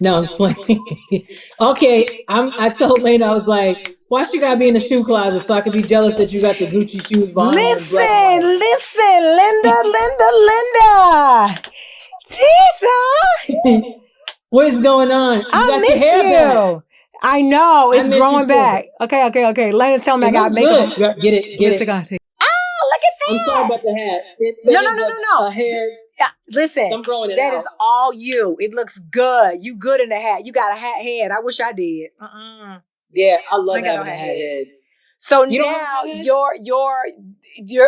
No, I'm just playing. Okay, I told Lena, I was like, why she gotta be in the shoe closet so I could be jealous that you got the Gucci shoes behind in black and white. Listen, Linda. Tisa! What's going on? I miss you. I know. It's growing back. Okay. Lena, tell me I got makeup. Get it. Oh, look at that. I'm sorry about the hat. No. A hair. Yeah, listen, I'm growing it that out. is all you. It looks good. You good in the hat. You got a hat head. I wish I did. Yeah, I love having a hat head. So you now your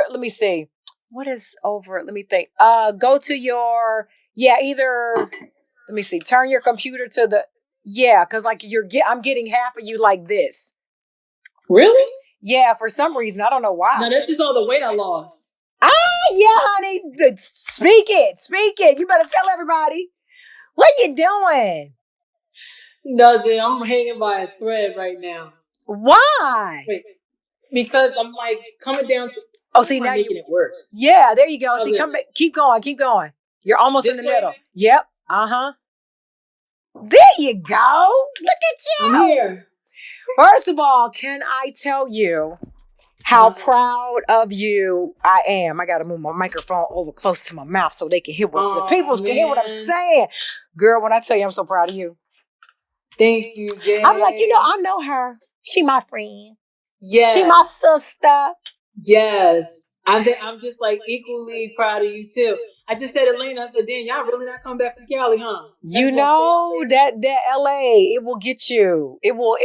let me see. What is over? Let me think. Go to your either. Let me see. Turn your computer to the because like I'm getting half of you like this. Really? Yeah, for some reason I don't know why. No, that's just all the weight I lost. Yeah, honey. Speak it. You better tell everybody. What you doing? Nothing. I'm hanging by a thread right now. Why? Wait, because I'm like coming down to. See, now making it worse. Yeah, there you go. See, keep going. You're almost in the middle. Yep. There you go. Look at you. I'm here. First of all, can I tell you how proud of you I am? I got to move my microphone over close to my mouth so they can hear the people can hear what I'm saying. Girl, when I tell you I'm so proud of you. Thank you, Jay. I'm like, I know her. She my friend. Yeah. She my sister. Yes. I'm just like equally proud of you too. I just said to Lena, I said, damn, y'all really not come back from Cali, huh? That LA, it will get you. It will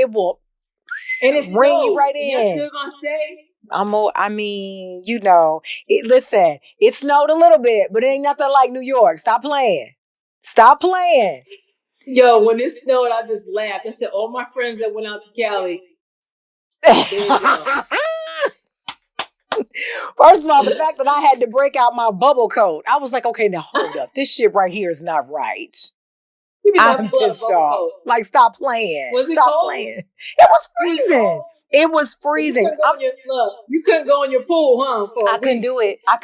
and it's bring you right in. You're still gonna stay? Listen, it snowed a little bit, but it ain't nothing like New York. Stop playing. Yo, when it snowed, I just laughed. I said, all my friends that went out to Cali. First of all, the fact that I had to break out my bubble coat, I was like, okay, now hold up. This shit right here is not right. I'm pissed off. Like, stop playing. Stop playing. It was freezing. It was freezing. You couldn't go in your pool, huh? I couldn't do it. I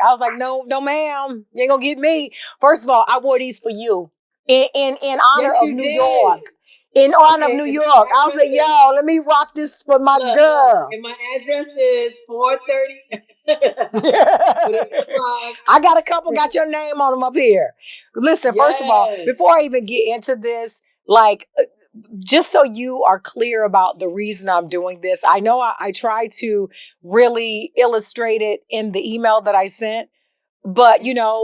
was like, no, ma'am. You ain't gonna get me. First of all, I wore these for you. In honor of New York. In honor of New York. I was like, yo, let me rock this for my girl. And my address is 430. I got a couple, got your name on them up here. Listen, first of all, before I even get into this, like, just so you are clear about the reason I'm doing this, I know I try to really illustrate it in the email that I sent, but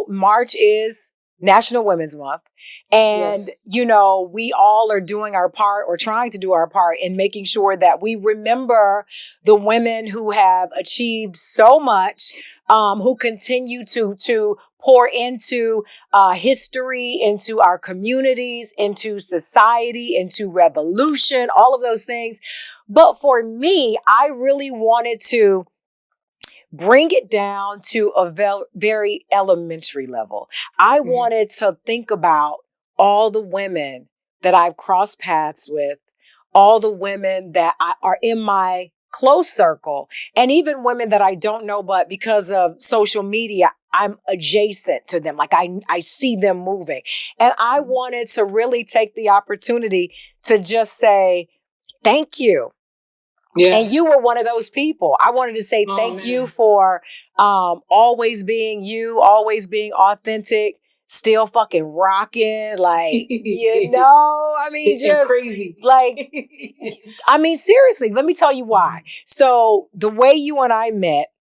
March is National Women's Month. And, we all are doing our part or trying to do our part in making sure that we remember the women who have achieved so much, who continue to pour into history, into our communities, into society, into revolution, all of those things. But for me, I really wanted to bring it down to a very elementary level. I wanted to think about all the women that I've crossed paths with, all the women that are in my close circle, and even women that I don't know, but because of social media, I'm adjacent to them. Like I see them moving. And I wanted to really take the opportunity to just say, thank you. Yeah. And you were one of those people. I wanted to say thank you for always being you, always being authentic, still fucking rocking. Like, just crazy. Like, seriously, let me tell you why. So the way you and I met,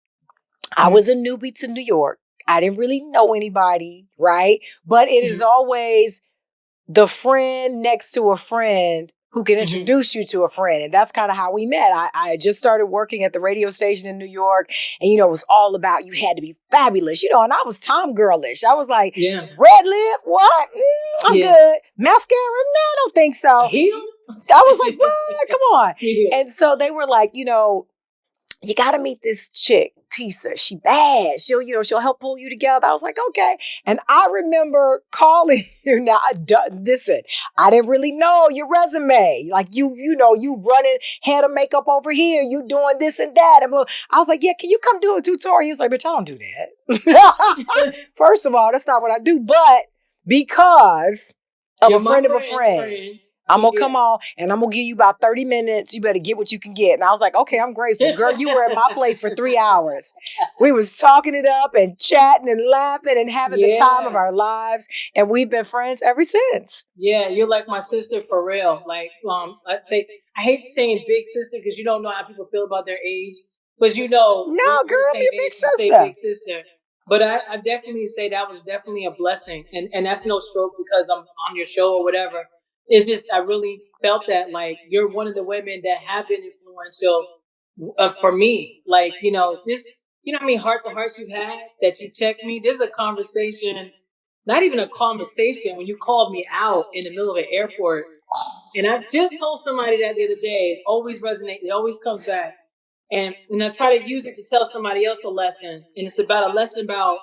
I was a newbie to New York. I didn't really know anybody, right? But it is always the friend next to a friend who can introduce you to a friend. And that's kind of how we met. I just started working at the radio station in New York. And, it was all about you had to be fabulous, and I was Tom girlish. I was like, red lip, what? I'm good. Mascara? No, I don't think so. Heel? I was like, what? Come on. And so they were like, you got to meet this chick, Tisa. She bad. She'll help pull you together. I was like, okay. And I remember calling you. Now, listen, I didn't really know your resume. Like you running head of makeup over here. You doing this and that. And I was like, yeah, can you come do a tutorial? He was like, bitch, I don't do that. First of all, that's not what I do. But because of a friend of a friend. I'm going to come on and I'm going to give you about 30 minutes. You better get what you can get. And I was like, okay, I'm grateful. Girl, you were at my place for 3 hours. We was talking it up and chatting and laughing and having the time of our lives. And we've been friends ever since. Yeah, you're like my sister for real. Like, I'd say, I hate saying big sister because you don't know how people feel about their age. But no, girl, I'm your big sister. Big sister. But I definitely say that was definitely a blessing. And that's no stroke because I'm on your show or whatever. It's just, I really felt that, like, you're one of the women that have been influential for me. Like, just, how many heart to hearts you've had that you check me. There's a conversation, not even a conversation, when you called me out in the middle of an airport. And I just told somebody that the other day. It always resonates. It always comes back. And I try to use it to tell somebody else a lesson. And it's about a lesson about,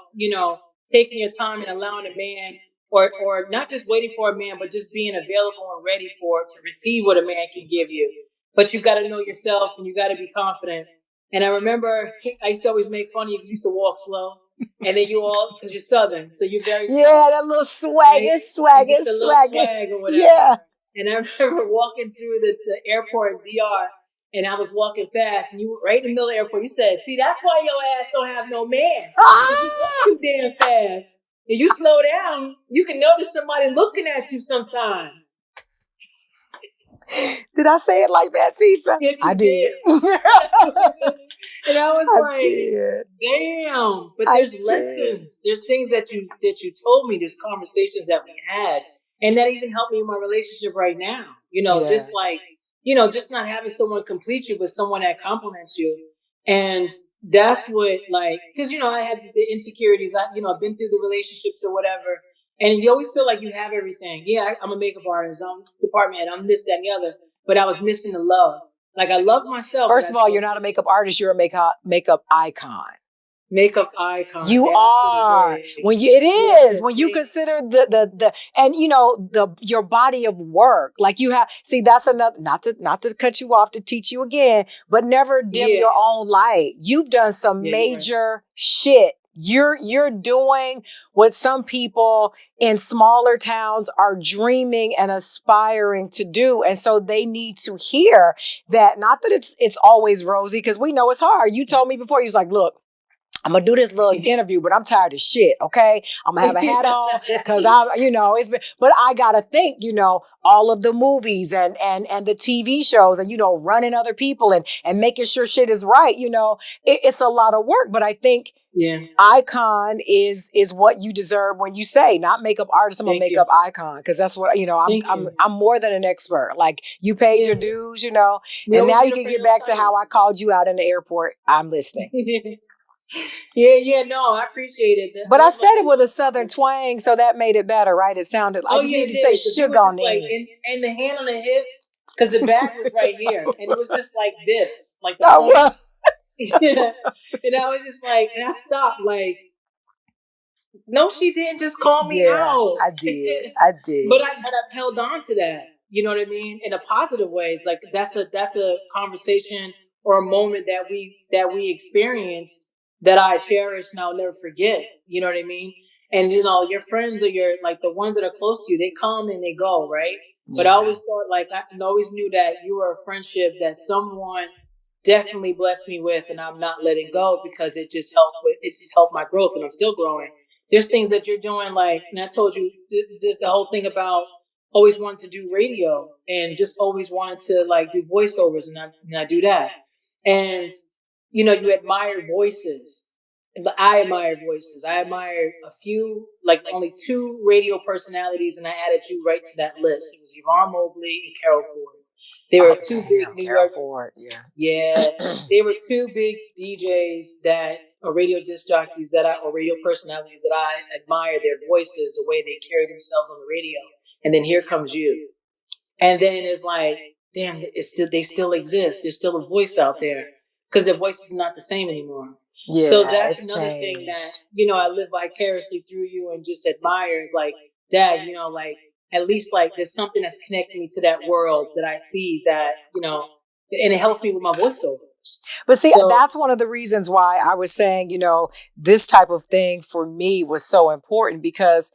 taking your time and allowing a man, or not just waiting for a man, but just being available and ready to receive what a man can give you. But you got to know yourself and you got to be confident. And I remember I used to always make fun of you because you used to walk slow. And then because you're Southern, so you're very yeah, that little swagger, right? swag or whatever. Yeah. And I remember walking through the airport in DR, and I was walking fast, and you were right in the middle of the airport. You said, "See, that's why your ass don't have no man. You walk too damn fast. If you slow down, you can notice somebody looking at you sometimes." Did I say it like that, Tisa? Yes, I did. And I was damn. But there's lessons. There's things that you told me. There's conversations that we had. And that even helped me in my relationship right now. Just like, just not having someone complete you, but someone that compliments you. And that's what, like, because, I had the insecurities. I've been through the relationships or whatever. And you always feel like you have everything. Yeah, I'm a makeup artist. I'm department head. I'm this, that, and the other. But I was missing the love. Like, I love myself. First of all, you're not a makeup artist. You're a makeup icon. Makeup icon. You are. When you consider the and your body of work. Like you have, see, that's another, not to cut you off, to teach you again, but never dim your own light. You've done some major shit. You're doing what some people in smaller towns are dreaming and aspiring to do. And so they need to hear that, not that it's always rosy, because we know it's hard. You told me before, you was like, look, I'm going to do this little interview, but I'm tired of shit, okay? I'm going to have a hat on because it's been, but I got to think, all of the movies and the TV shows and, running other people and making sure shit is right, it's a lot of work, but I think icon is what you deserve when you say, not makeup artist, I'm a makeup icon, because that's what, I'm more than an expert. Like, you paid your dues, and now you can get back to how I called you out in the airport. I'm listening. No, I appreciate it. But I said it with a Southern twang, so that made it better, right? It sounded, I just need to say sugar on the end. And the hand on the hip, because the back was right here, and it was just like this, like the and I was just like, and I stopped, like, no, she didn't just call me out. I did. But I held on to that. You know what I mean? In a positive ways. Like, that's a conversation or a moment that we experienced that I cherish and I'll never forget. You know what I mean? And your friends are like the ones that are close to you, they come and they go, right? But I always thought, like, I always knew that you were a friendship that someone definitely blessed me with, and I'm not letting go, because it just helped my growth, and I'm still growing. There's things that you're doing, like, and I told you the whole thing about always wanting to do radio and just always wanted to, like, do voiceovers, and I do that. And you admire voices. I admire voices. I admire a few, like only 2 radio personalities, and I added you right to that list. It was Yvonne Mobley and Carol Ford. They were 2 big New York. Ford, they were 2 big DJs or radio disc jockeys or radio personalities that I admire their voices, the way they carry themselves on the radio. And then here comes you. And then it's like, damn, they still exist. There's still a voice out there, because their voice is not the same anymore. Yeah, so that's another changed. Thing that, I live vicariously through you and just admire is, like, Dad, like, at least, like, there's something that's connecting me to that world that I see that, and it helps me with my voiceovers. But see, that's one of the reasons why I was saying, this type of thing for me was so important, because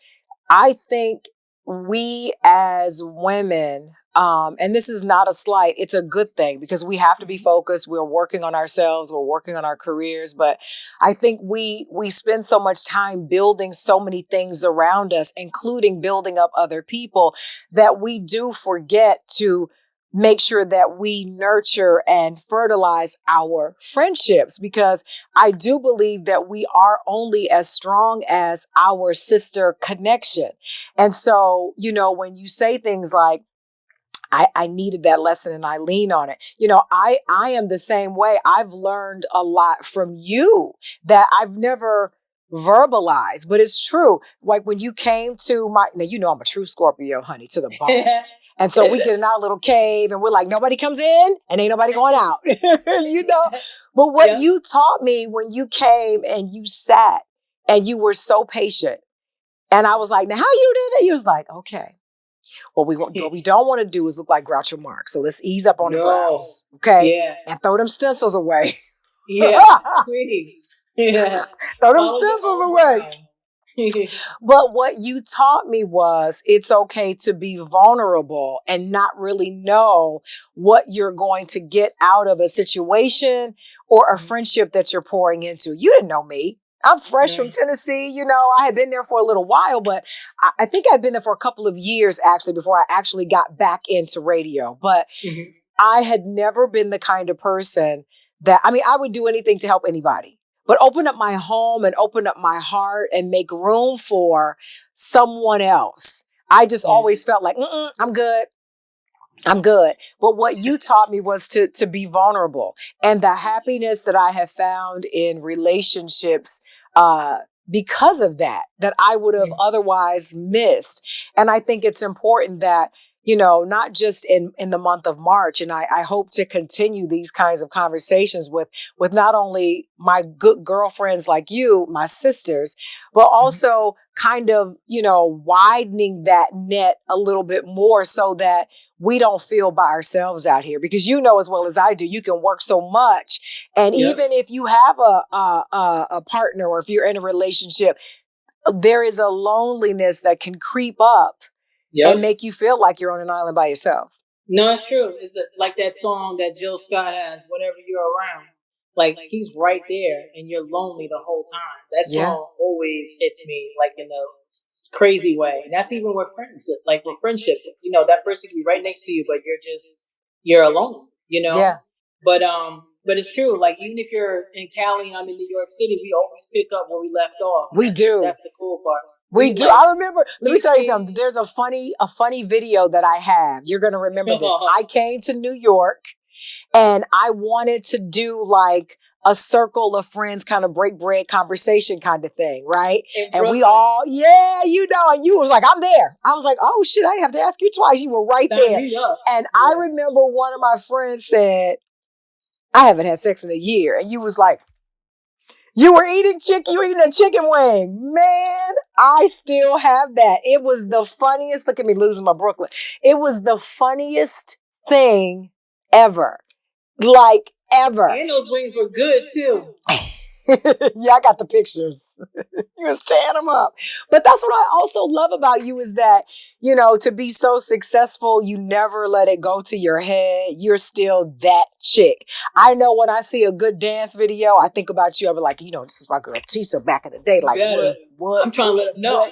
I think we as women, and this is not a slight, it's a good thing because we have to be focused. We're working on ourselves, we're working on our careers. But I think we spend so much time building so many things around us, including building up other people, that we do forget to make sure that we nurture and fertilize our friendships, because I do believe that we are only as strong as our sister connection. And so, when you say things like, I needed that lesson and I lean on it. I am the same way. I've learned a lot from you that I've never verbalized, but it's true. Like when you came to now I'm a true Scorpio, honey, to the bone. And so we get in our little cave and we're like, nobody comes in and ain't nobody going out, But what you taught me when you came and you sat and you were so patient. And I was like, now how you do that? You was like, okay. What we don't want to do is look like Groucho Marx. So let's ease up on the brows. Okay? Yeah. And throw them stencils away. Yeah, please. Yeah. Throw them stencils away. But what you taught me was it's okay to be vulnerable and not really know what you're going to get out of a situation or a friendship that you're pouring into. You didn't know me. I'm fresh from Tennessee. I had been there for a little while, but I think I'd been there for a couple of years actually before I actually got back into radio. But I had never been the kind of person that, I would do anything to help anybody. But open up my home and open up my heart and make room for someone else. I just always felt like, I'm good. I'm good. But what you taught me was to be vulnerable. And the happiness that I have found in relationships because of that I would have otherwise missed. And I think it's important that, not just in the month of March. And I hope to continue these kinds of conversations with not only my good girlfriends like you, my sisters, but also kind of, widening that net a little bit more so that we don't feel by ourselves out here, because as well as I do, you can work so much. And even if you have a partner or if you're in a relationship, there is a loneliness that can creep up and make you feel like you're on an island by yourself. No, it's true. It's like that song that Jill Scott has, Whenever You're Around. Like, he's right there and you're lonely the whole time. That song always hits me like in a crazy way. And that's even with friends, like with friendships. That person can be right next to you, but you're alone, Yeah. But it's true. Like, even if you're in Cali and I'm in New York City, we always pick up where we left off. We do. That's the cool part. We do. I remember, let me tell you something. There's a funny video that I have. You're going to remember this. I came to New York and I wanted to do like a circle of friends kind of break bread conversation kind of thing, right? And we all, and you was like, I'm there. I was like, oh shit, I didn't have to ask you twice. You were right there. And I remember one of my friends said, I haven't had sex in a year. And you was like, you were eating a chicken wing. Man, I still have that. It was the funniest. Look at me losing my Brooklyn. It was the funniest thing ever. Like, ever. And those wings were good, too. Yeah, I got the pictures. You was tearing them up. But that's what I also love about you is that, to be so successful, you never let it go to your head. You're still that chick. I know when I see a good dance video, I think about you. I'll be like, this is my girl Tisa back in the day. Like, what? I'm trying to let them know.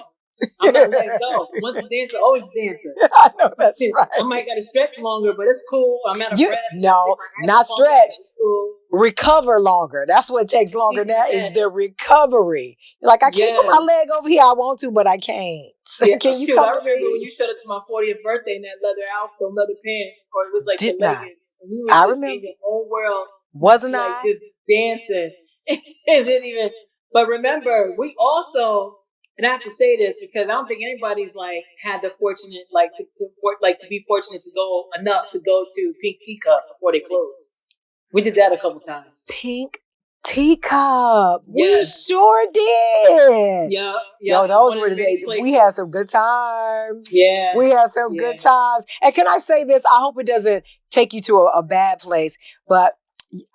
I'm not letting go. Once a dancer, always a dancer. I know, that's right. I might got to stretch longer, but it's cool. I'm at a rep. No, not stretch. Cool. Recover longer. That's what takes longer now is the recovery. Like, I can't put my leg over here. I want to, but I can't. Yeah, can you come I remember when you showed up to my 40th birthday in that leather outfit, leather pants, or it was like the leggings. And you were just in your own world. Wasn't I? Like just dancing. And didn't even, but remember, we also, and I have to say this because I don't think anybody's like had the fortunate, like to be fortunate to go enough to go to Pink Teacup before they closed. We did that a couple times. Pink Teacup. Yes. We sure did. Yeah. Yo, those were the days. We had some good times. Yeah. We had some good times. And can I say this? I hope it doesn't take you to a bad place, but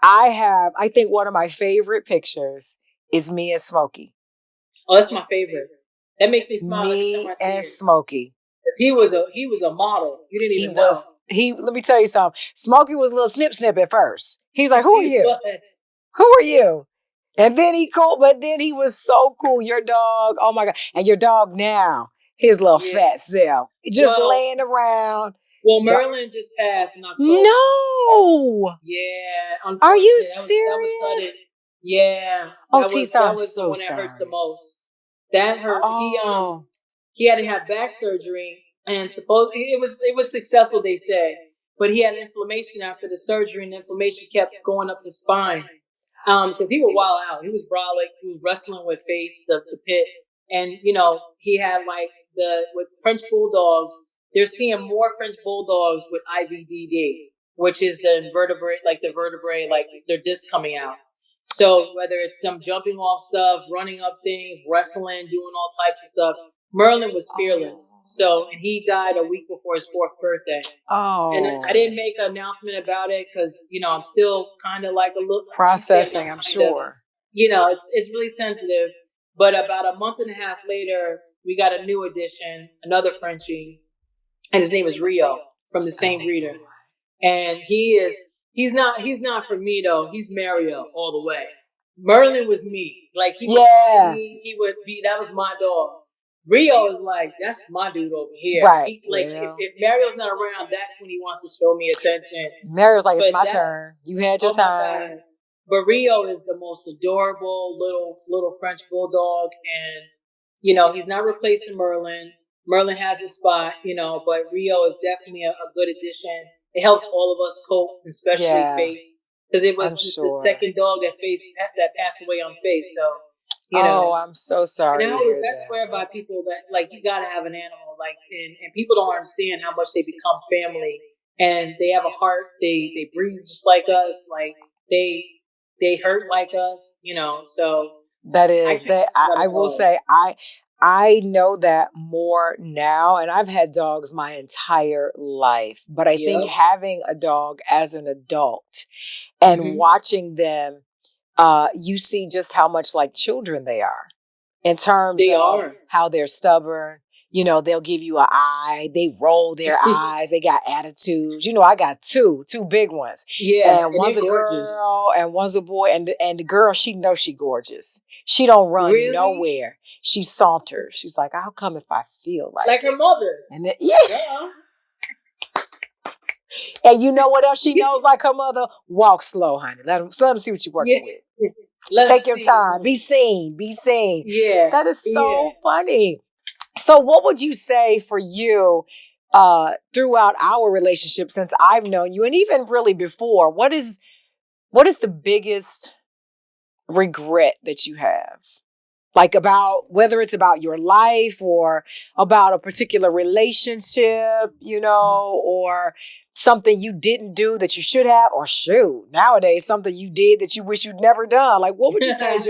I think one of my favorite pictures is me and Smokey. Oh, that's my favorite. That makes me smile. Me and Smokey. He was a model. You didn't even know. Let me tell you something. Smokey was a little snip at first. He's like, who are you? Was. Who are you? And then but then he was so cool. Your dog, oh my God. And your dog now, his little fat self, just laying around. Well, Merlin just passed in October. No. Yeah. Are you serious? That was sudden. Yeah. Tisa, that was the one that hurts the most. That hurt. He had to have back surgery, and supposedly it was successful, they said. But he had inflammation after the surgery, and the inflammation kept going up his spine. Because he would wild out. He was brolic. He was wrestling with Face, the pit, and he had with French bulldogs. They're seeing more French bulldogs with IVDD, which is the vertebrae, their disc coming out. So whether it's them jumping off stuff, running up things, wrestling, doing all types of stuff, Merlin was fearless. So, and he died a week before his 4th birthday. And I didn't make an announcement about it because, I'm still kind of like a little processing, I'm sure. It's really sensitive. But about a month and a half later, we got a new addition, another Frenchie, and his name is Rio from the same breeder. And he's not for me though. He's Mario all the way. Merlin was me. Like he would be, that was my dog. Rio is like, that's my dude over here. Right. If Mario's not around, that's when he wants to show me attention. Mario's like, it's my turn. You had your time. But Rio is the most adorable little French bulldog, and he's not replacing Merlin. Merlin has a spot, but Rio is definitely a good addition. It helps all of us cope, especially Face, because it was the second dog that passed away on Face. So. I'm so sorry. And I swear by people that you gotta have an animal, and people don't understand how much they become family, and they have a heart. They breathe just like us, they hurt like us, So that is that. I will say I know that more now, and I've had dogs my entire life, but I think having a dog as an adult and watching them. You see just how much like children they are in terms of how they're stubborn. They'll give you an eye. They roll their eyes. They got attitudes. I got two big ones. Yeah. And one's a girl and one's a boy. And the girl, she knows she gorgeous. She don't run nowhere. She saunters. She's like, I'll come if I feel like her mother. And then, and you know what else she knows like her mother? Walk slow, honey. Let them see what you're working with. Take your time. Be seen. Yeah. That is so funny. So what would you say for you throughout our relationship since I've known you, and even really before, what is the biggest regret that you have? Like about whether it's about your life or about a particular relationship, or something you didn't do that you should have, or shoot, nowadays something you did that you wish you'd never done. Like, what would you say is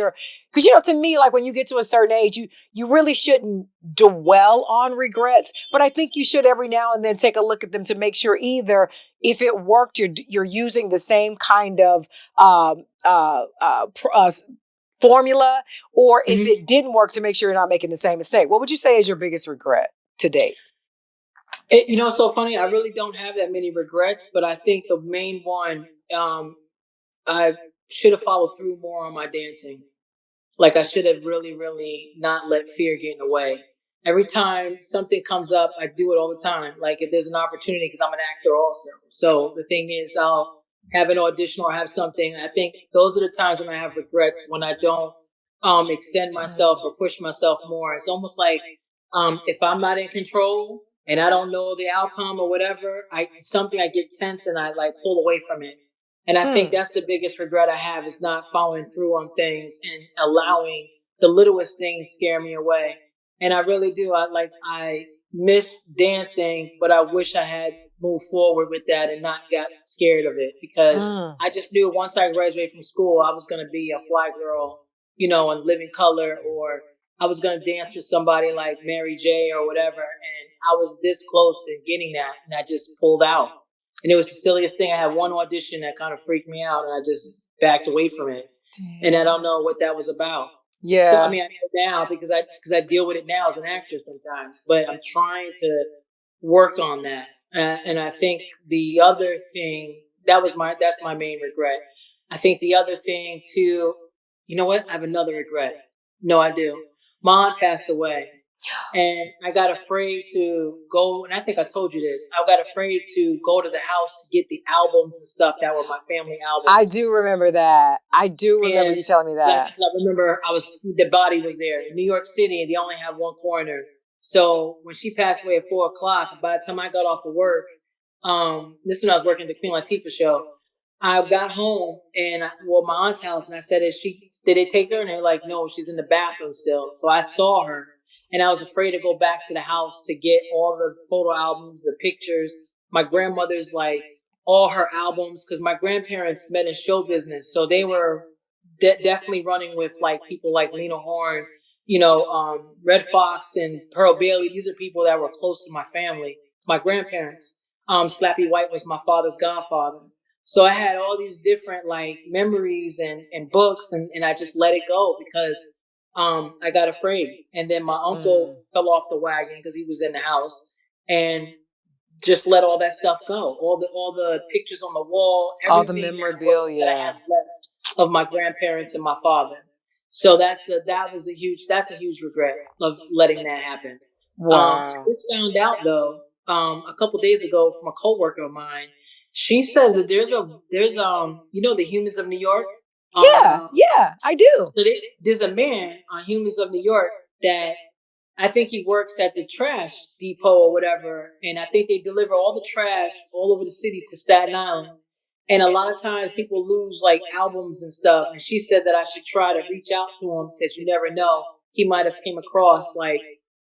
because to me, like when you get to a certain age, you really shouldn't dwell on regrets, but I think you should every now and then take a look at them to make sure either if it worked, you're using the same kind of formula, or if it didn't work, to make sure you're not making the same mistake. What would you say is your biggest regret to date? It's so funny. I really don't have that many regrets, but I think the main one, I should have followed through more on my dancing. Like I should have really, really not let fear get in the way. Every time something comes up, I do it all the time. Like if there's an opportunity, because I'm an actor also. So the thing is, I'll have an audition or have something. I think those are the times when I have regrets, when I don't extend myself or push myself more. It's almost like if I'm not in control and I don't know the outcome or whatever, I get tense and I pull away from it. And I think that's the biggest regret I have, is not following through on things and allowing the littlest things scare me away. And I really do. I miss dancing, but I wish I had moved forward with that and not got scared of it, because I just knew once I graduated from school, I was going to be a fly girl, in Living Color, or I was going to dance for somebody like Mary J or whatever. And I was this close to getting that, and I just pulled out. And it was the silliest thing. I had one audition that kind of freaked me out, and I just backed away from it. Damn. And I don't know what that was about. Yeah. So I know now because I deal with it now as an actor sometimes, but I'm trying to work on that. And I think the other thing that's my main regret. I think the other thing too, you know what? I have another regret. No, I do. Mom passed away, and I got afraid to go. And I think I told you this. I got afraid to go to the house to get the albums and stuff that were my family albums. I do remember that. I do remember you telling me that. Because I remember the body was there in New York City. They only have one coroner. So when she passed away at 4 o'clock, by the time I got off of work, this is when I was working at the Queen Latifah show. I got home and my aunt's house, and I said, did they take her? And they're like, no, she's in the bathroom still. So I saw her, and I was afraid to go back to the house to get all the photo albums, the pictures. My grandmother's like all her albums, because my grandparents met in show business, so they were definitely running with like people like Lena Horne, Red Fox and Pearl Bailey. These are people that were close to my family, my grandparents. Slappy White was my father's godfather. So I had all these different like memories and books, and I just let it go because I got afraid. And then my uncle fell off the wagon because he was in the house, and just let all that stuff go. All the pictures on the wall, everything, all the memorabilia that I had left of my grandparents and my father. So that's a huge regret of letting that happen. Wow. I just found out though, a couple days ago from a coworker of mine. She says that there's the Humans of New York. Yeah, I do. So there's a man on Humans of New York that I think he works at the trash depot or whatever, and I think they deliver all the trash all over the city to Staten Island. And a lot of times people lose like albums and stuff. And she said that I should try to reach out to him because you never know, he might have came across like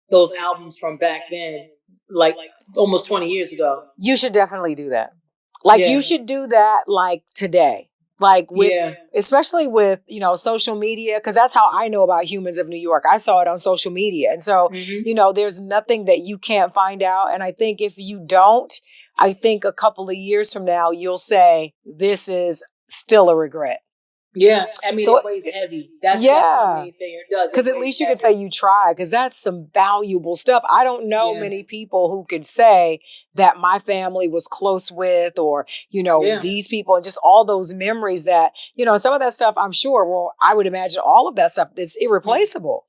those albums from back then, like almost 20 years ago. You should definitely do that. Like you should do that like today. Like with, especially with, social media, because that's how I know about Humans of New York. I saw it on social media. And so, there's nothing that you can't find out. And I think if you don't, I think a couple of years from now, you'll say, this is still a regret. Yeah, I mean, it weighs heavy. That's the main thing it does. Because at least you could say you tried, because that's some valuable stuff. I don't know many people who could say that my family was close with, or, these people, and just all those memories that, some of that stuff, I'm sure, well, I would imagine all of that stuff, it's irreplaceable.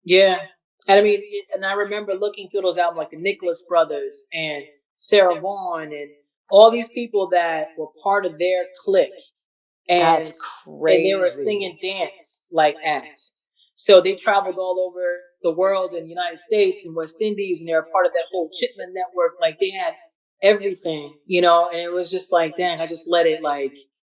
Yeah. And I mean, and I remember looking through those albums, like the Nicholas Brothers and Sarah Vaughan and all these people that were part of their clique. And, that's crazy. And they were singing dance like acts. So they traveled all over the world in the United States and West Indies, and they were part of that whole Chitlin network. Like they had everything, and it was just like, dang, I just let it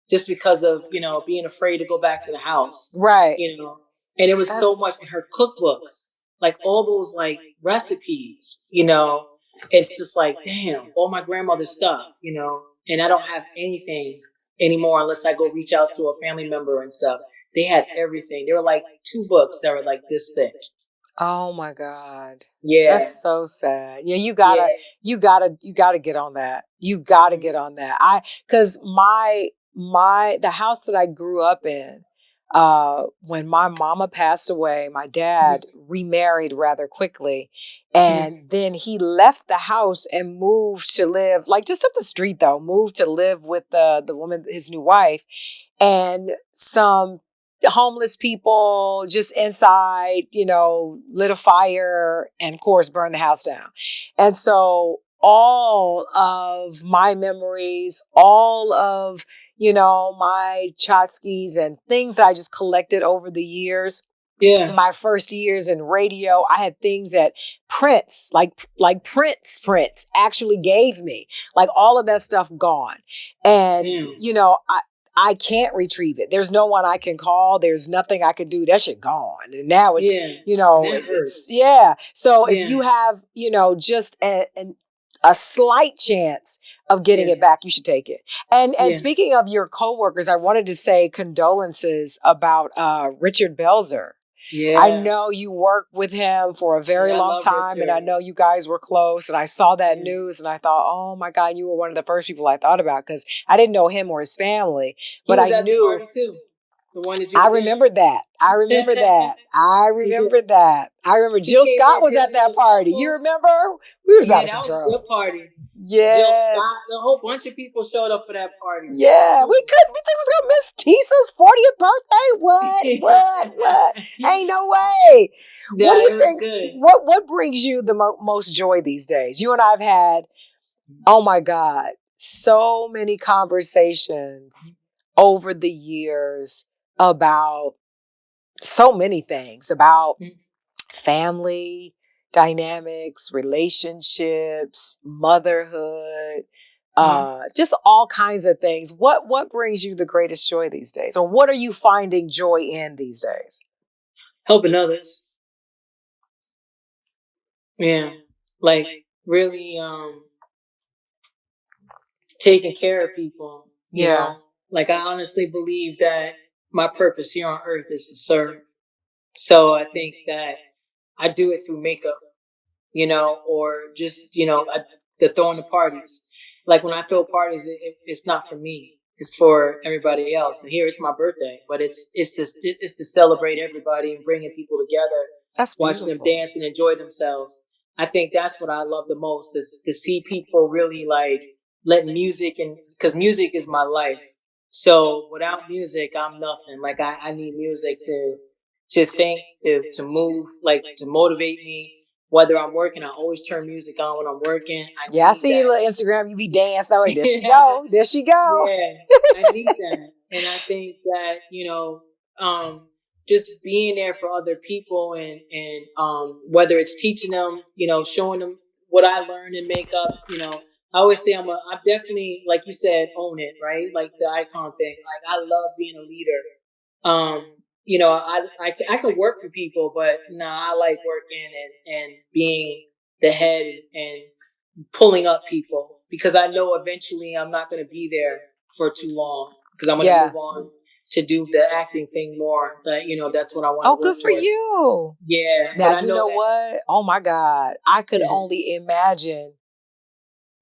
just because of, being afraid to go back to the house. Right. And it was so much in her cookbooks, like all those like recipes, it's just like, damn, all my grandmother's stuff, and I don't have anything anymore unless I go reach out to a family member and stuff. They had everything. There were like 2 books that were like this thick. Oh my God. Yeah. That's so sad. Yeah, you gotta get on that. You gotta get on that. Cause the house that I grew up in, when my mama passed away, my dad remarried rather quickly. And then he left the house and moved to live, like just up the street though, moved to live with the woman, his new wife, and some homeless people just inside, lit a fire and of course burned the house down. And so all of my memories, all of my tchotchkes and things that I just collected over the years. Yeah. My first years in radio, I had things that Prince, like Prince actually gave me. Like all of that stuff gone. And, I can't retrieve it. There's no one I can call. There's nothing I could do. That shit gone. And now it's, So if you have, just a slight chance of getting it back, you should take it. And speaking of your coworkers, I wanted to say condolences about Richard Belzer. Yeah. I know you worked with him for a very long time, and I know you guys were close, and I saw that news and I thought, oh my God, you were one of the first people I thought about, because I didn't know him or his family, but I knew. Too. The one that you I remember that. I remember that. I remember that. I remember Jill Scott was at that party. You remember? We was out of that was a control. good party. Yes. Jill Scott, a whole bunch of people showed up for that party. Yeah, we couldn't. We think we was gonna miss Tisa's 40th birthday. What? Ain't no way. Yeah, What do you it was think? good. What brings you the most joy these days? You and I have had, oh my God, so many conversations over the years about so many things, about family dynamics, relationships, motherhood, just all kinds of things. What brings you the greatest joy these days? Or what are you finding joy in these days? Helping others. Yeah. Like really taking care of people, you know. Like I honestly believe that my purpose here on earth is to serve. So I think that I do it through makeup, you know, or just, you know, the throwing the parties. Like when I throw parties, it's not for me. It's for everybody else. And here it's my birthday, but it's to celebrate everybody and bringing people together. That's beautiful. Watching them dance and enjoy themselves. I think that's what I love the most is to see people really like let music and because music is my life. So without music, I'm nothing. Like I need music to think, to move, like to motivate me. Whether I'm working, I always turn music on when I'm working. I see your little Instagram. You be dancing. That way. There she go. There she go. Yeah, I need that, and I think that just being there for other people, and whether it's teaching them, showing them what I learned in makeup. I always say I'm definitely, like you said, own it, right? Like the icon thing. Like I love being a leader. I can work for people, but I like working and being the head and pulling up people because I know eventually I'm not going to be there for too long because I'm going to move on to do the acting thing more. But that's what I want. Oh, good for you. Yeah. Now you know what? Oh my God, I could only imagine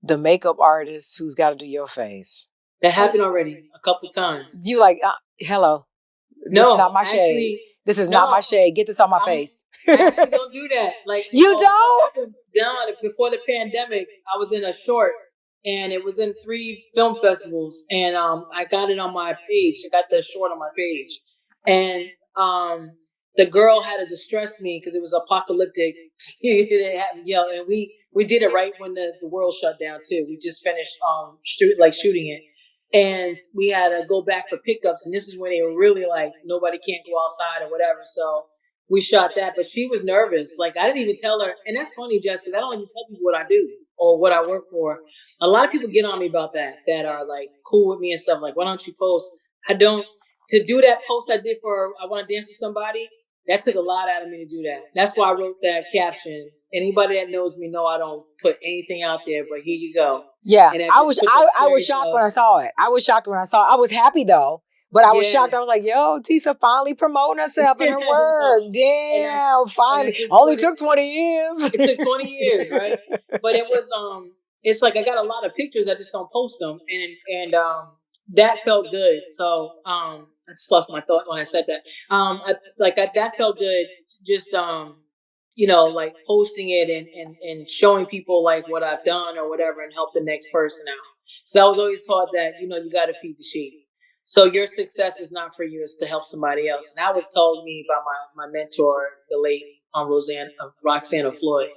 the makeup artist who's got to do your face. That happened already a couple times. You like, hello. This is not my shade. This is not my shade. Get this on my face. I actually don't do that. Like you don't? Before the pandemic, I was in a short, and it was in 3 film festivals, and I got it on my page. I got the short on my page, and the girl had to distress me because it was apocalyptic. And we did it right when the world shut down too. We just finished shooting it. And we had to go back for pickups. And this is when they were really like, nobody can't go outside or whatever. So we shot that. But she was nervous. Like, I didn't even tell her. And that's funny, Jess, because I don't even tell people what I do or what I work for. A lot of people get on me about that are like cool with me and stuff. Like, why don't you post? I don't. To do that post I did for I Want to Dance with Somebody, that took a lot out of me to do that. That's why I wrote that caption. Anybody that knows me know I don't put anything out there, but here you go. Yeah, I was shocked when I saw it. I was shocked when I saw it. I was happy though, but I was shocked. I was like, yo, Tisa finally promoting herself and her work. Damn, finally. Only took 20 years. It took 20 years, right? But it was, it's like I got a lot of pictures, I just don't post them. And that felt good. So, I just lost my thought when I said that. That felt good. Just, like posting it and showing people like what I've done or whatever and help the next person out. So I was always taught that, you got to feed the sheep. So your success is not for you, it's to help somebody else. And that was told me by my mentor, the late Roxana Floyd.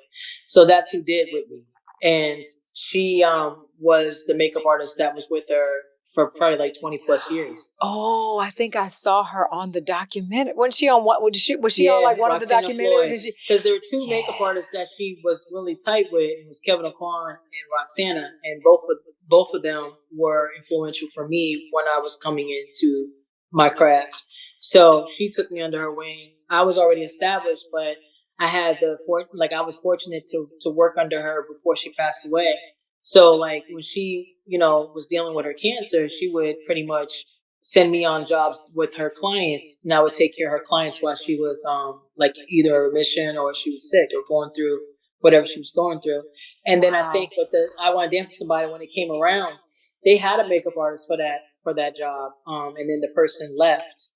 So that's who did with me. And she was the makeup artist that was with her for probably like 20 plus years. Oh, I think I saw her on the documentary. Was she on what? Was she on like one Roxana of the documentaries? Because there were 2 makeup artists that she was really tight with. It was Kevin Aquan and Roxana, and both of them were influential for me when I was coming into my craft. So she took me under her wing. I was already established, but I had I was fortunate to work under her before she passed away. So like when she, was dealing with her cancer, she would pretty much send me on jobs with her clients, and I would take care of her clients while she was like either a remission or she was sick or going through whatever she was going through. And then I think with the I Want to Dance with Somebody, when it came around, they had a makeup artist for that job. And then the person left.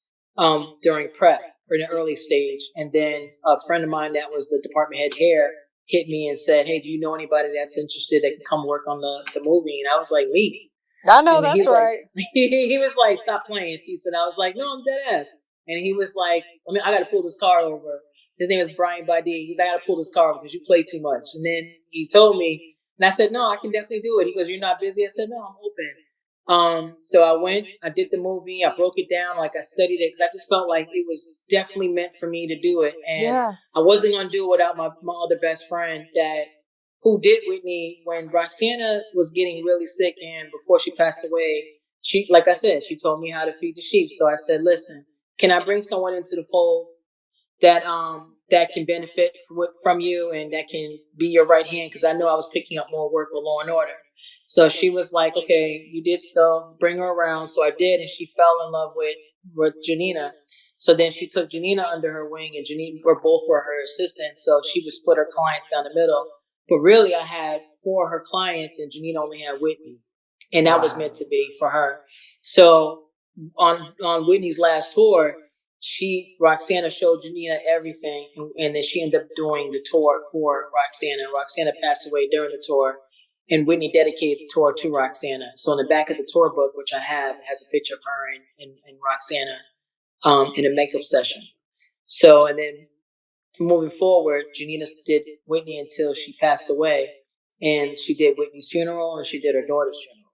during prep or in the early stage. And then a friend of mine that was the department head hair hit me and said, "Hey, do you know anybody that's interested that can come work on the movie?" And I was like, "Me." I know, And that's right. Like, he was like, "Stop playing, Tisa." And I was like, "No, I'm dead ass." And he was like, I got to pull this car over. His name is Brian Badi. He's like, "I got to pull this car over because you play too much." And then he told me, and I said, "No, I can definitely do it." He goes, "You're not busy?" I said, "No, I'm open." So I went, I did the movie, I broke it down, like I studied it because I just felt like it was definitely meant for me to do it. And I wasn't going to do it without my other best friend who did Whitney when Roxana was getting really sick and before she passed away. She, like I said, she told me how to feed the sheep. So I said, "Listen, can I bring someone into the fold that can benefit from you and that can be your right hand?" Because I know I was picking up more work with Law and Order. So she was like, "Okay, you did still bring her around." So I did, and she fell in love with Janina. So then she took Janina under her wing, and Janina were her assistants. So she would split her clients down the middle. But really, I had 4 of her clients, and Janina only had Whitney, and that was meant to be for her. So on Whitney's last tour, Roxana showed Janina everything, and then she ended up doing the tour for Roxana. Roxana passed away during the tour, and Whitney dedicated the tour to Roxana. So in the back of the tour book, which I have, it has a picture of her and Roxana in a makeup session. So, and then moving forward, Janina did Whitney until she passed away, and she did Whitney's funeral and she did her daughter's funeral.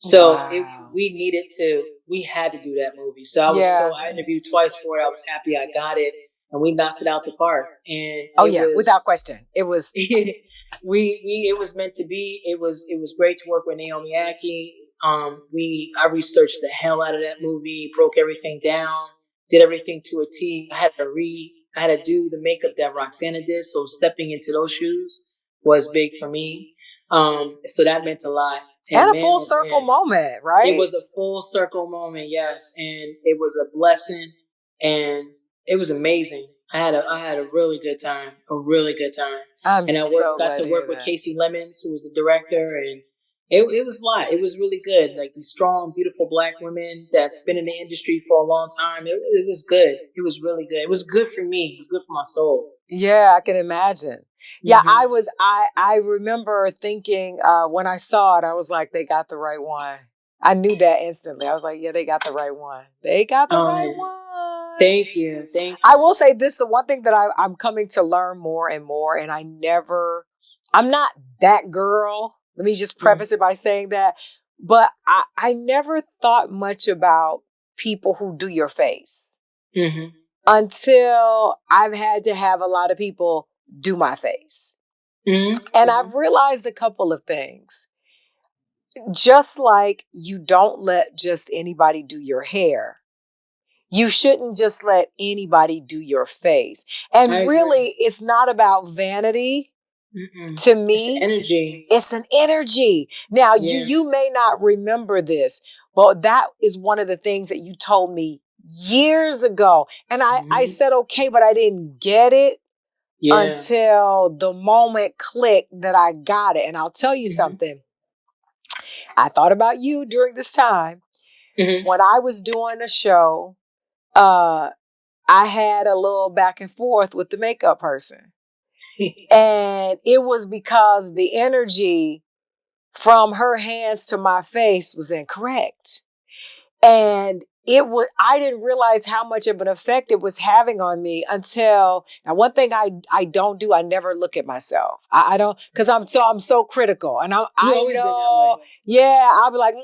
So we had to do that movie. So I interviewed twice for it. I was happy I got it, and we knocked it out the park. And without question, it was. It was meant to be. It was great to work with Naomi Aki. I researched the hell out of that movie, broke everything down, did everything to a T. I had to do the makeup that Roxana did. So stepping into those shoes was big for me. So that meant a lot. And a full circle moment, right? It was a full circle moment, yes, and it was a blessing, and it was amazing. I had a really good time, I got to work with Casey Lemons, who was the director, and it was a lot. It was really good. Like these strong, beautiful Black women that's been in the industry for a long time. It was good. It was really good. It was good for me. It was good for my soul. Yeah, I can imagine. Yeah, I remember thinking when I saw it, I was like, they got the right one. I knew that instantly. I was like, yeah, they got the right one. They got the right one. Thank you. I will say this, the one thing that I'm coming to learn more and more, and I'm not that girl. Let me just preface it by saying that. But I never thought much about people who do your face until I've had to have a lot of people do my face. And I've realized a couple of things. Just like you don't let just anybody do your hair, you shouldn't just let anybody do your face. And really, it's not about vanity. To me, it's energy. It's an energy. Now, you may not remember this, but that is one of the things that you told me years ago. And I said, okay, but I didn't get it until the moment clicked that I got it. And I'll tell you something. I thought about you during this time. When I was doing a show, I had a little back and forth with the makeup person. And it was because the energy from her hands to my face was incorrect. And I didn't realize how much of an effect it was having on me until, now one thing I don't do, I never look at myself. I don't, because I'm so critical. And I know, I'll be like,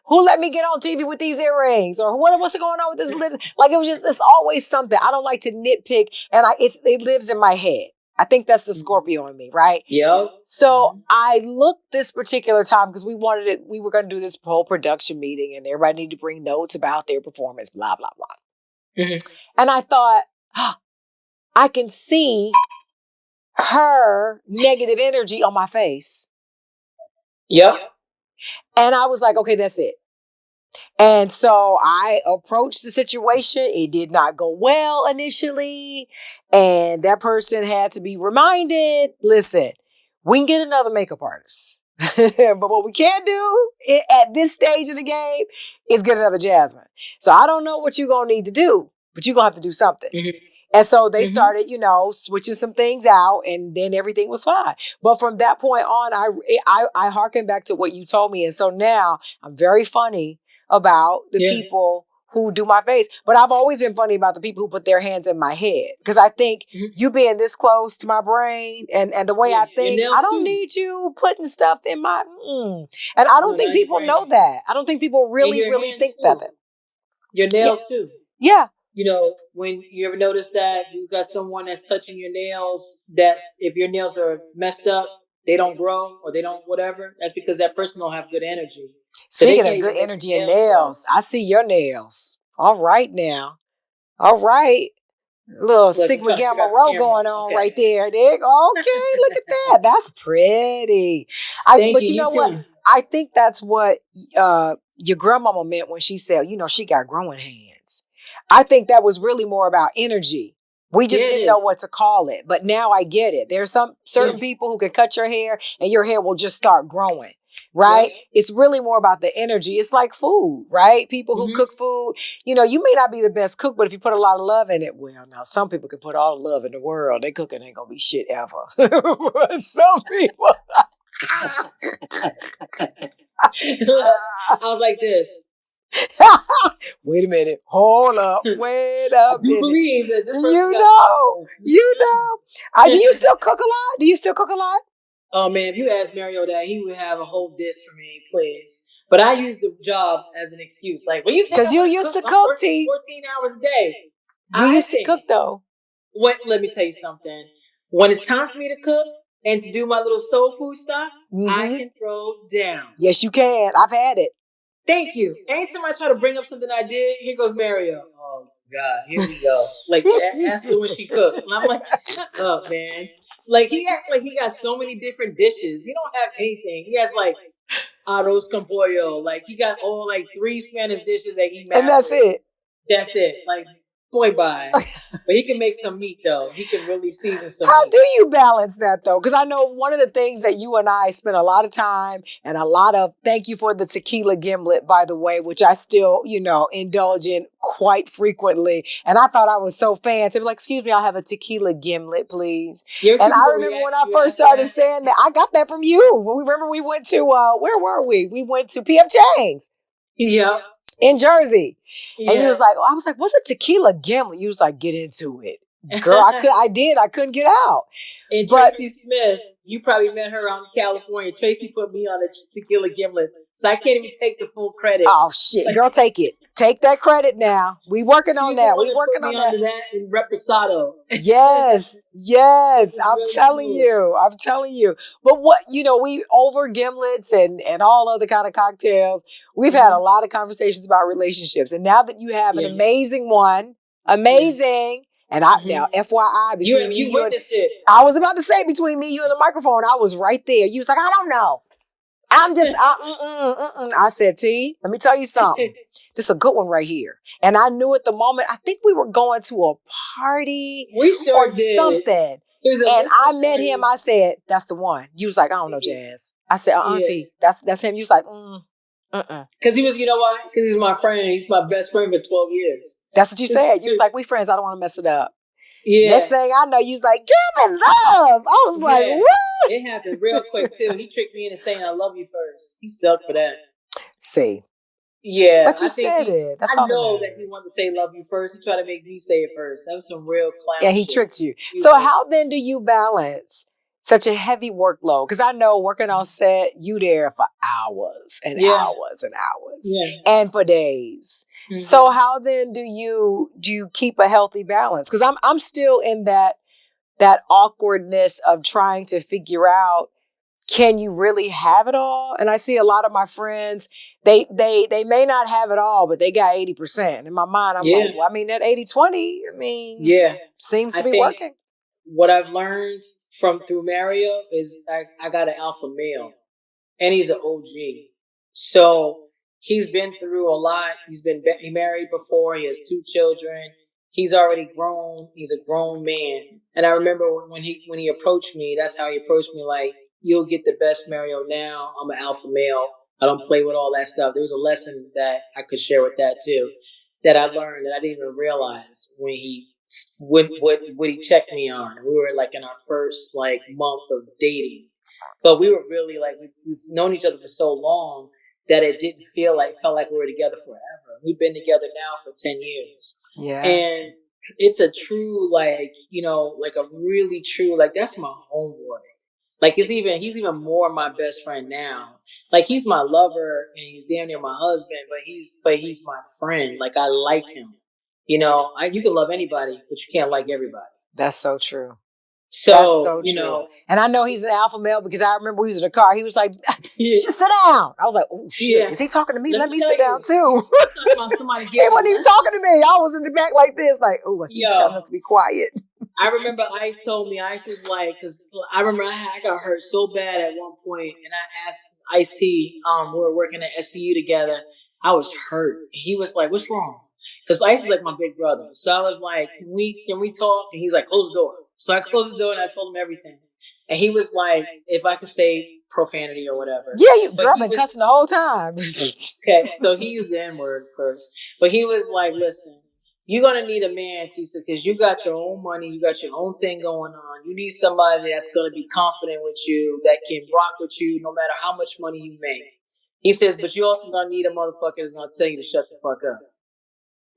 who let me get on TV with these earrings? Or what's going on with this lip? Like it's always something. I don't like to nitpick, and it lives in my head. I think that's the Scorpio in me, right? Yep. So I looked this particular time because we were going to do this whole production meeting and everybody needed to bring notes about their performance, blah, blah, blah. And I thought, I can see her negative energy on my face. Yep. And I was like, okay, that's it. And so I approached the situation. It did not go well initially. And that person had to be reminded, listen, we can get another makeup artist. But what we can't do at this stage of the game is get another Jasmine. So I don't know what you're going to need to do, but you're going to have to do something. Mm-hmm. And so they started, switching some things out, and then everything was fine. But from that point on, I harken back to what you told me. And so now I'm very funny about the people who do my face. But I've always been funny about the people who put their hands in my head. Because I think you being this close to my brain and the way I think, I don't need you putting stuff in my... And I don't think people know that. I don't think people really think that. Your nails too. Yeah. When you ever notice that you got someone that's touching your nails, that's if your nails are messed up, they don't grow or they don't whatever, that's because that person don't have good energy. Speaking of good energy and nails, I see your nails. All right now. All right. Little Sigma Gamma Rho going on right there. Okay, look at that. That's pretty. But you know what? I think that's what your grandmama meant when she said, she got growing hands. I think that was really more about energy. We just didn't know what to call it. But now I get it. There's some certain people who can cut your hair and your hair will just start growing. Right? Yeah. It's really more about the energy. It's like food, right? People who cook food, you may not be the best cook, but if you put a lot of love in it, well, now some people can put all the love in the world. Their cooking ain't gonna be shit ever. But some people. I was like this. Wait a minute. Hold up. Wait up. I do believe that this person Do you still cook a lot? Do you still cook a lot? Oh man, if you ask Mario that, he would have a whole dish for me, please. But I use the job as an excuse. Like, when you think because you used to cook, 14 hours a day. You used to cook though. Let me tell you something. When it's time for me to cook and to do my little soul food stuff, I can throw down. Yes, you can. I've had it. Thank you. Anytime I try to bring up something I did, here goes Mario. Oh God, here we go. Like, ask her when she cooked. And I'm like, shut up, man. Like, he acts like he got so many different dishes. He don't have anything. He has like arroz con pollo. Like, he got all like 3 Spanish dishes that he masters. And that's it. That's it. Like, boy, bye. But he can make some meat though. He can really season some How meat. do you balance that though? Because I know one of the things that you and I spend a lot of time and a lot of, thank you for the tequila gimlet, by the way, which I still, indulge in quite frequently. And I thought I was so fancy. Like, excuse me, I'll have a tequila gimlet, please. And I remember when I first started saying that, I got that from you. Remember we went to, where were we? We went to P.F. Chang's. Yeah. In Jersey. Yeah. And you was like, I was like, what's a tequila gimlet? You was like, get into it. Girl, I couldn't get out. And Tracy Smith, you probably met her out in California. Tracy put me on a tequila gimlet. So I can't even take the full credit. Oh shit. Girl, take it. Take that credit now. We working on that. We working on that. In Reposado. Yes. I'm really telling you. But what, we over gimlets and all other kind of cocktails, we've had a lot of conversations about relationships. And now that you have an amazing one, and now FYI, between you witnessed it. I was about to say, between me, you, and the microphone, I was right there. You was like, I don't know. I'm just, I said, T, let me tell you something. This is a good one right here. And I knew at the moment, I think we were going to a party or something. And I met him. I said, that's the one. You was like, I don't know, Jazz. I said, T, that's him. You was like, Because he was, you know why? Because he's my friend. He's my best friend for 12 years. That's what you said. You was like, we friends. I don't want to mess it up. Yeah. Next thing I know, you was like, give me love. I was like, what? It happened real quick, too. He tricked me into saying, I love you first. He sucked for that. See. Yeah. But you said it. That's all I know that he wanted to say love you first. He tried to make me say it first. That was some real clown Yeah, he tricked you. So how then do you balance such a heavy workload? Because I know working on set, you there for hours and hours and hours and for days. Mm-hmm. So how then do you keep a healthy balance? Because I'm still in that awkwardness of trying to figure out, can you really have it all? And I see a lot of my friends, they may not have it all, but they got 80%. In my mind, I'm like, well, I mean, that 80-20, seems to be working. What I've learned through Mario is I got an alpha male, and he's an OG. So he's been through a lot. He married before. He has 2 children. He's already grown. He's a grown man. And I remember when he approached me, that's how he approached me. Like, you'll get the best Mario now. I'm an alpha male. I don't play with all that stuff. There was a lesson that I could share with that too, that I learned that I didn't even realize when he checked me on. We were like in our first like month of dating, but we were really like we've known each other for so long that it didn't felt like we were together forever. We've been together now for 10 years, and it's a true like like a really true like that's my homeboy. Like he's even more my best friend now. Like he's my lover and he's damn near my husband, but he's my friend. Like I like him. You can love anybody, but you can't like everybody. That's so true. So, that's so true. And I know he's an alpha male because I remember we was in the car. He was like, just sit down. I was like, oh shit, is he talking to me? Let me sit down too. He wasn't even talking to me. I was in the back like this, like, oh, he's telling us to be quiet. I remember Ice told me, Ice was like, because I remember I got hurt so bad at one point, and I asked Ice T, we were working at SPU together. I was hurt. He was like, what's wrong? Because Ice is like my big brother. So I was like, can we talk? And he's like, close the door. So I closed the door and I told him everything. And he was like, if I could say profanity or whatever. Yeah, girl been cussing the whole time. Okay, so he used the N-word first. But he was like, listen, you're going to need a man, Tisa, because you got your own money. You got your own thing going on. You need somebody that's going to be confident with you, that can rock with you no matter how much money you make. He says, but you also going to need a motherfucker that's going to tell you to shut the fuck up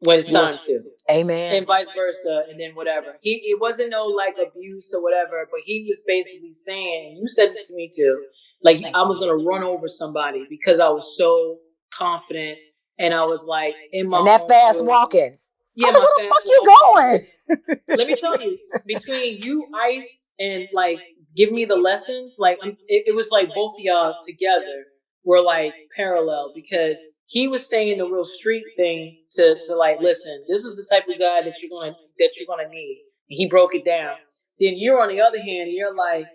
when it's time to. Amen. And vice versa, and then whatever. It wasn't no like abuse or whatever, but he was basically saying, and you said this to me too, like I was gonna run over somebody because I was so confident and I was like in my and that fast room. Walking. Yeah, I said, where the fuck you going? Let me tell you, between you, Ice, and like give me the lessons, like it was like both of y'all together were like parallel because he was saying the real street thing to like, listen, this is the type of guy that you're gonna need. And he broke it down. Then you're on the other hand, you're like,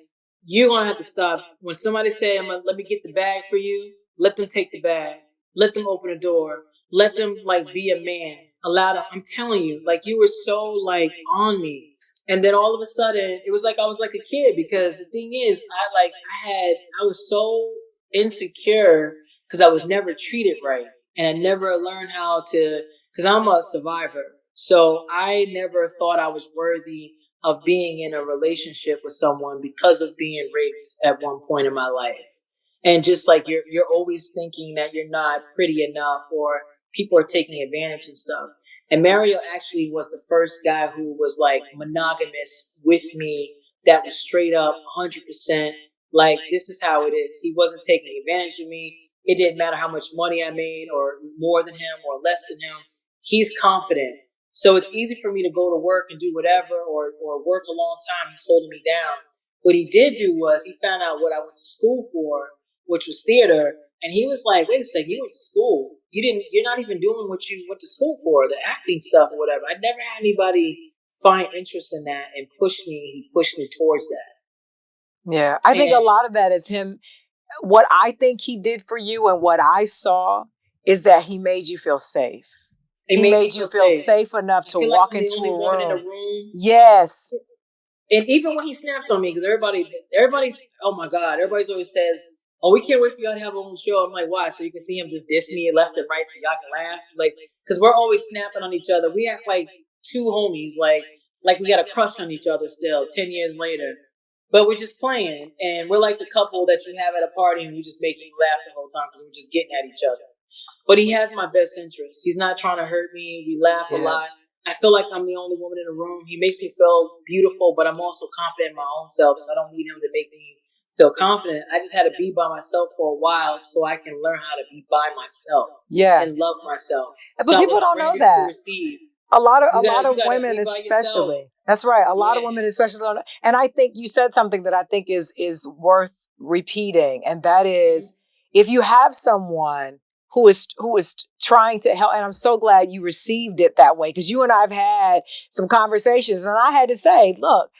you're gonna have to stop when somebody say, let me get the bag for you. Let them take the bag. Let them open the door. Let them like be a man. I'm telling you, like you were so like on me. And then all of a sudden, it was like I was like a kid because the thing is, I was so insecure because I was never treated right. And I never learned how to, because I'm a survivor. So I never thought I was worthy of being in a relationship with someone because of being raped at one point in my life. And just like you're always thinking that you're not pretty enough or people are taking advantage and stuff. And Mario actually was the first guy who was like monogamous with me that was straight up 100%. Like, this is how it is. He wasn't taking advantage of me. It didn't matter how much money I made or more than him or less than him. He's confident. So it's easy for me to go to work and do whatever or work a long time. He's holding me down. What he did do was he found out what I went to school for, which was theater. And he was like, wait a second, you went to school. You're not even doing what you went to school for, the acting stuff or whatever. I never had anybody find interest in that and push me. He pushed me towards that. Yeah. I think a lot of that is him. What I think he did for you and what I saw is that he made you feel safe. He made you feel safe enough to walk into a room. Yes. And even when he snaps on me, because everybody's, oh my God, everybody's always says, oh, we can't wait for y'all to have our own show. I'm like, why? So you can see him just diss me left and right so y'all can laugh? Like, because we're always snapping on each other. We act like two homies, like we got a crush on each other still 10 years later. But we're just playing. And we're like the couple that you have at a party and we just make you laugh the whole time because we're just getting at each other. But he has my best interest. He's not trying to hurt me. We laugh a lot. I feel like I'm the only woman in the room. He makes me feel beautiful, but I'm also confident in my own self, so I don't need him to make me feel confident. I just had to be by myself for a while so I can learn how to be by myself and love myself. But so people don't know that. A lot of women especially. That's right. A lot of women especially don't know. And I think you said something that I think is worth repeating, and that is if you have someone who is trying to help. And I'm so glad you received it that way, because you and I have had some conversations and I had to say, look,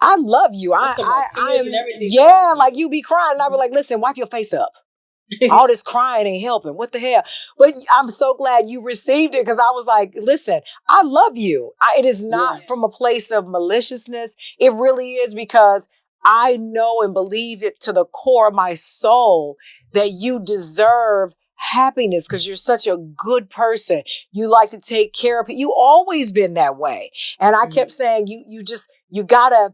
I love you. I am, like you be crying. And I be like, listen, wipe your face up. All this crying ain't helping. What the hell? But I'm so glad you received it, because I was like, listen, I love you. It is not from a place of maliciousness. It really is because I know and believe it to the core of my soul that you deserve happiness because you're such a good person. You like to take care of people. You always been that way. And I kept saying, you gotta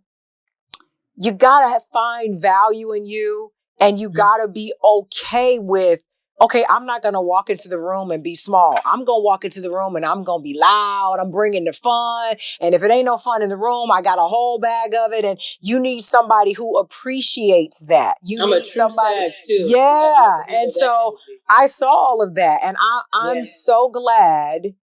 find value in you, and you gotta be okay with, okay, I'm not gonna walk into the room and be small. I'm gonna walk into the room and I'm gonna be loud. I'm bringing the fun. And if it ain't no fun in the room, I got a whole bag of it. And you need somebody who appreciates that. I'm need a true somebody, Sag too. yeah. And so I saw all of that, and I'm so glad.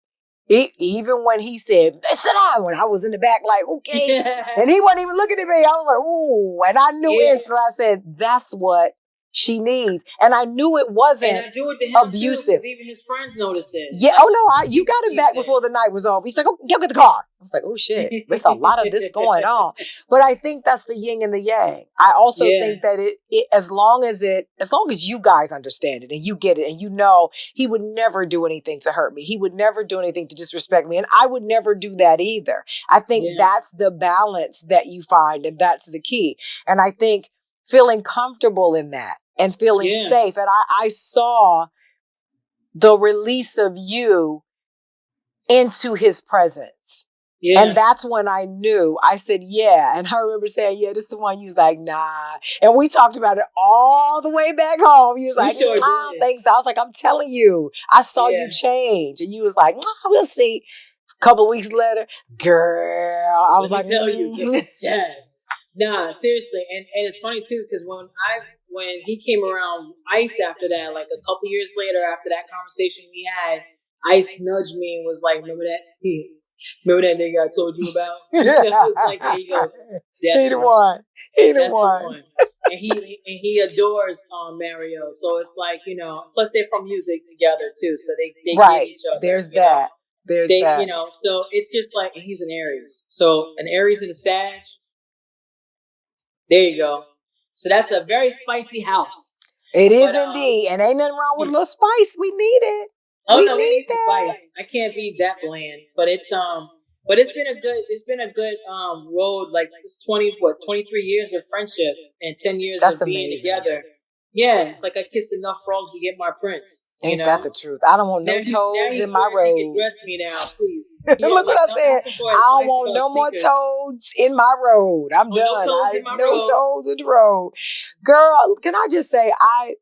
Even when he said, sit down, when I was in the back, like, okay. And he wasn't even looking at me. I was like, ooh. And I knew instantly, I said, that's what she needs. And I knew it wasn't and I do it to him abusive. Too, even his friends noticed it. Yeah. Like, oh, no, you got it back before the night was over. He's like, oh, go get the car. I was like, oh, shit. There's a lot of this going on. But I think that's the yin and the yang. I also think that it as long as you guys understand it and you get it and you know he would never do anything to hurt me. He would never do anything to disrespect me. And I would never do that either. I think that's the balance that you find, and that's the key. And I think feeling comfortable in that and feeling safe. And I saw the release of you into his presence. Yeah. And that's when I knew. I said, yeah. And I remember saying, yeah, this is the one. You was like, nah. And we talked about it all the way back home. You was like, thanks. I was like, I'm telling you, I saw you change. And you was like, we'll see. A couple of weeks later, girl, I was like, tell you, yes. Nah, seriously. And it's funny too, because when he came around Ice after that, like a couple years later after that conversation we had, Ice nudged me and was like, remember that nigga I told you about? I was like, he goes, he the one. He the one. And he adores Mario. So it's like, plus they're from music together too. So they get each other. There's that. There's that. So it's just like, and he's an Aries. So an Aries and a Sag. There you go. So that's a very spicy house. It is indeed. And ain't nothing wrong with a little spice. We need it. We need some spice. I can't be that bland. But it's been a good road. Like it's 23 years of friendship and 10 years of being together. Yeah, it's like I kissed enough frogs to get my prince. Ain't that the truth? I don't want no toads in my road. He can dress me now, please. Look what I said. I don't want no more toads in my road. I'm done. No toads in the road. Girl, can I just say, I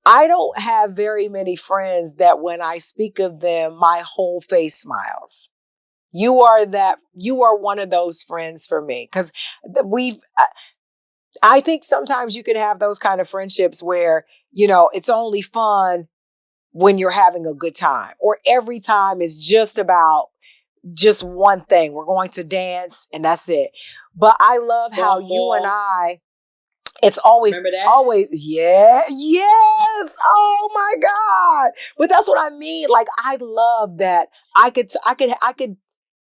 don't have very many friends that when I speak of them, my whole face smiles. You are one of those friends for me. Because I think sometimes you can have those kind of friendships where, it's only fun when you're having a good time, or every time is just about just one thing. We're going to dance and that's it. But I love how you and I, it's always, yes. Oh my God. But that's what I mean. Like, I love that I could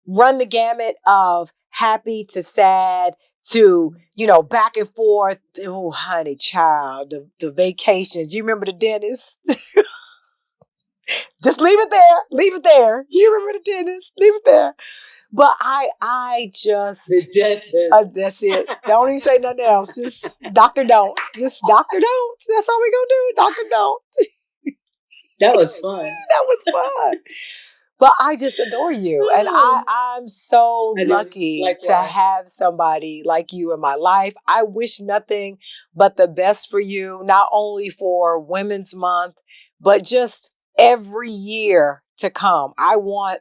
run the gamut of happy to sad to, back and forth. Oh, honey, child, the vacations. You remember the dentist? Just leave it there. Leave it there. You remember the dentist? Leave it there. But I just... The dentist. That's it. Don't even say nothing else. Just Dr. Don't. Just Dr. Don't. That's all we gonna do. Dr. Don't. That was fun. That was fun. But I just adore you. And I'm so lucky to have somebody like you in my life. I wish nothing but the best for you, not only for Women's Month, but just every year to come. I want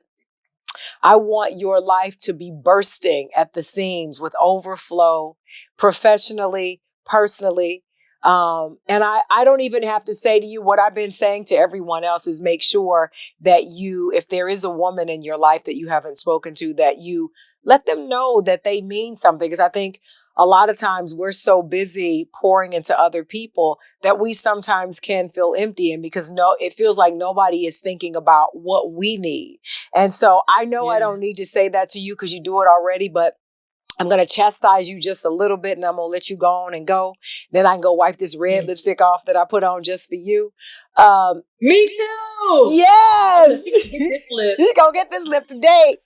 your life to be bursting at the seams with overflow, professionally, personally. And I don't even have to say to you what I've been saying to everyone else is make sure that if there is a woman in your life that you haven't spoken to, that you let them know that they mean something. Because I think a lot of times we're so busy pouring into other people that we sometimes can feel empty. And because it feels like nobody is thinking about what we need. And so I know I don't need to say that to you because you do it already, but I'm going to chastise you just a little bit and I'm going to let you go on and go. Then I can go wipe this red lipstick off that I put on just for you. Me too. Yes. Get this lip. He's going to get this lip today.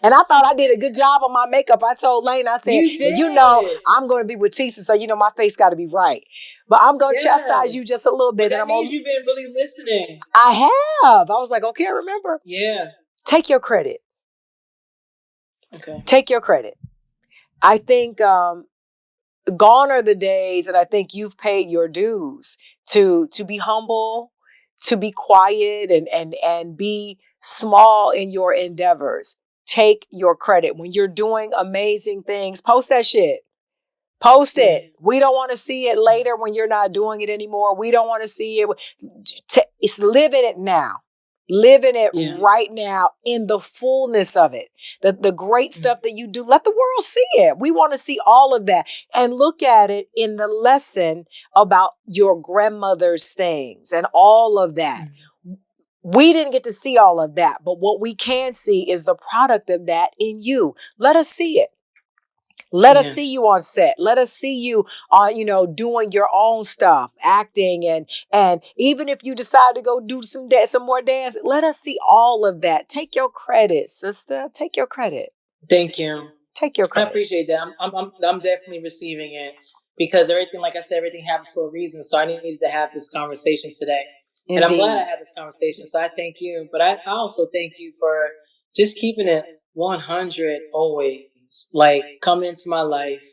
And I thought I did a good job on my makeup. I told Lane, I said, You did. you know, I'm going to be with Tisa, so you know my face got to be right. But I'm going to chastise you just a little bit. But that means you've been really listening. I have. I was like, okay, remember. Yeah. Take your credit. Okay. Take your credit. I think gone are the days, and I think you've paid your dues to be humble, to be quiet, and be small in your endeavors. Take your credit. When you're doing amazing things, post that shit. Post it. We don't want to see it later when you're not doing it anymore. We don't want to see it. It's living it now. Living it right now in the fullness of it. The great stuff that you do. Let the world see it. We want to see all of that. And look at it in the lesson about your grandmother's things and all of that. We didn't get to see all of that. But what we can see is the product of that in you. Let us see it. Let us see you on set. Let us see you on, doing your own stuff, acting, and even if you decide to go do some more dance, let us see all of that. Take your credit, sister. Take your credit. Thank you. Take your credit. I appreciate that. I'm definitely receiving it because everything, like I said, everything happens for a reason. So I needed to have this conversation today, and I'm glad I had this conversation. So I thank you, but I also thank you for just keeping it 100 always. Like coming into my life,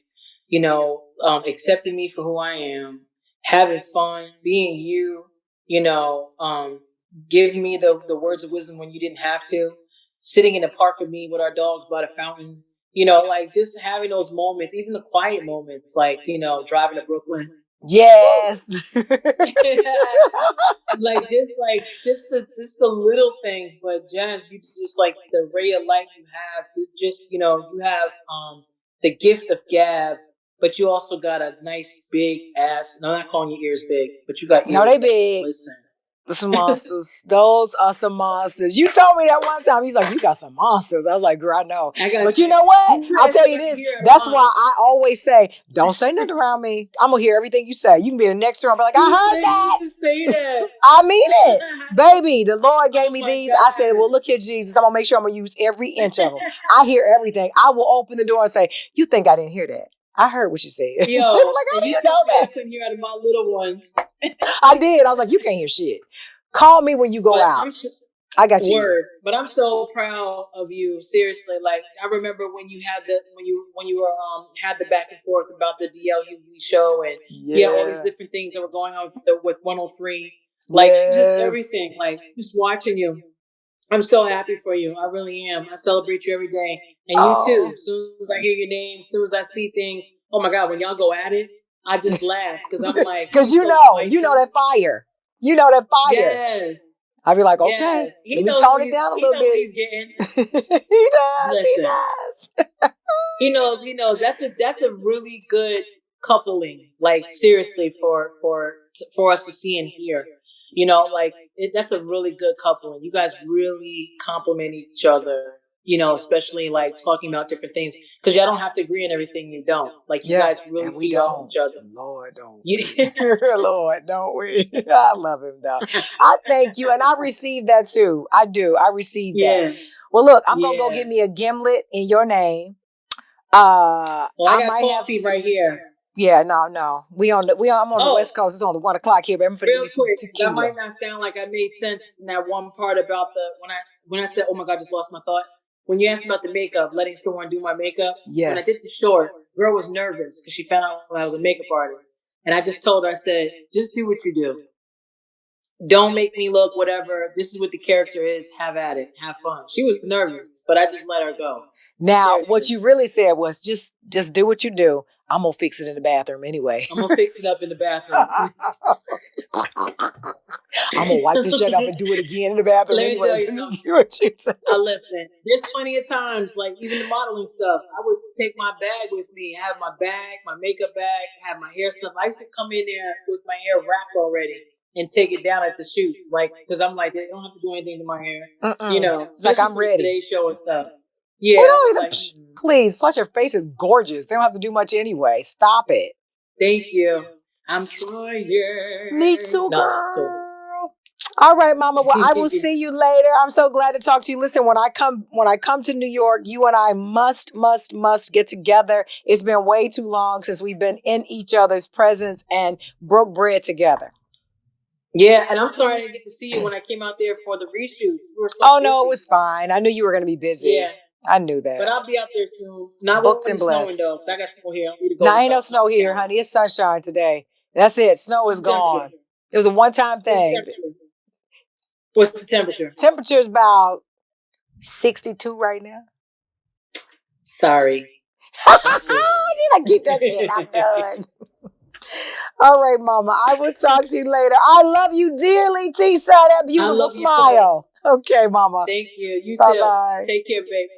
accepting me for who I am, having fun, being you, giving me the words of wisdom when you didn't have to, sitting in the park with me with our dogs by the fountain, like just having those moments, even the quiet moments, like, driving to Brooklyn. Yes. just the little things, but Jazz, you just like the ray of light you have. Just you have the gift of gab, but you also got a nice big ass. No, I'm not calling your ears big, but you got ears. No, they big. Listen. Some monsters. Those are some monsters. You told me that one time. He's like, you got some monsters. I was like, girl, I know. But you know what? I'll tell you this. That's why I always say, don't say nothing around me. I'm going to hear everything you say. You can be in the next room and be like, I heard that. You say that. I mean it. Baby, the Lord gave me these. God. I said, well, look here, Jesus. I'm going to make sure I'm going to use every inch of them. I hear everything. I will open the door and say, you think I didn't hear that? I heard what you said. Yo, like, how do you know that? I couldn't hear out of my little ones. I did. I was like, you can't hear shit. Call me when you go out. I got you. Word. But I'm so proud of you. Seriously. Like I remember when you had when you were had the back and forth about the DLUV show and all these different things that were going on with 103. Like just everything. Like just watching you. I'm so happy for you. I really am. I celebrate you every day. And you too. As soon as I hear your name, as soon as I see things, oh my God, when y'all go at it, I just laugh because I'm like, because you know that fire. You know that fire. Yes. I'd be like, okay, let me tone it down a little bit. He's getting. He does. He knows. He knows. That's a really good coupling. Like seriously, for us to see and hear. That's a really good coupling. You guys really complement each other. Especially like talking about different things because y'all don't have to agree on everything. You don't. Like you guys really feed off each other. Lord, don't Lord, don't we? I love him though. I thank you, and I received that too. I do. I received that. Well, look, I'm gonna go get me a gimlet in your name. I got coffee right here. Yeah, no. I'm on the West Coast. It's on the 1 o'clock here, but I'm real quick. That might not sound like I made sense in that one part about when I said, "Oh my God, just lost my thought." When you asked about the makeup, letting someone do my makeup. Yes. When I did the short, girl was nervous because she found out I was a makeup artist, and I just told her, I said, "Just do what you do. Don't make me look whatever. This is what the character is. Have at it. Have fun." She was nervous, but I just let her go. Now, seriously. What you really said was just do what you do. I'm going to fix it in the bathroom anyway. I'm going to fix it up in the bathroom. I'm going to wipe this shit up and do it again in the bathroom. Let me tell you something. Listen, there's plenty of times, like even the modeling stuff, I would take my bag with me, have my bag, my makeup bag, have my hair stuff. I used to come in there with my hair wrapped already and take it down at the shoots, like, because I'm like, they don't have to do anything to my hair. It's like I'm ready. Today's show and stuff. Yeah. Please, plus your face is gorgeous. They don't have to do much anyway. Stop it. Thank you. I'm trying. Me too, girl. All right, Mama. Well, I will see you later. I'm so glad to talk to you. Listen, when I come to New York, you and I must get together. It's been way too long since we've been in each other's presence and broke bread together. Yeah, and I'm sorry I didn't get to see you when I came out there for the reshoots. We were so Oh busy. no, it was fine. I knew you were going to be busy. Yeah, I knew that. but I'll be out there soon. Not Booked when and it's snowing blessed. though, 'cause I got snow here. I need to go. Nah, ain't no snow here, honey. It's sunshine today. That's it. Snow is gone. It was a one-time thing. What's the temperature? Temperature is about 62 right now. Sorry. You like keep that shit. I'm done. All right, Mama. I will talk to you later. I love you dearly, Tisa. That beautiful smile. Okay, Mama. Thank you. You Bye-bye. too. Take care, baby.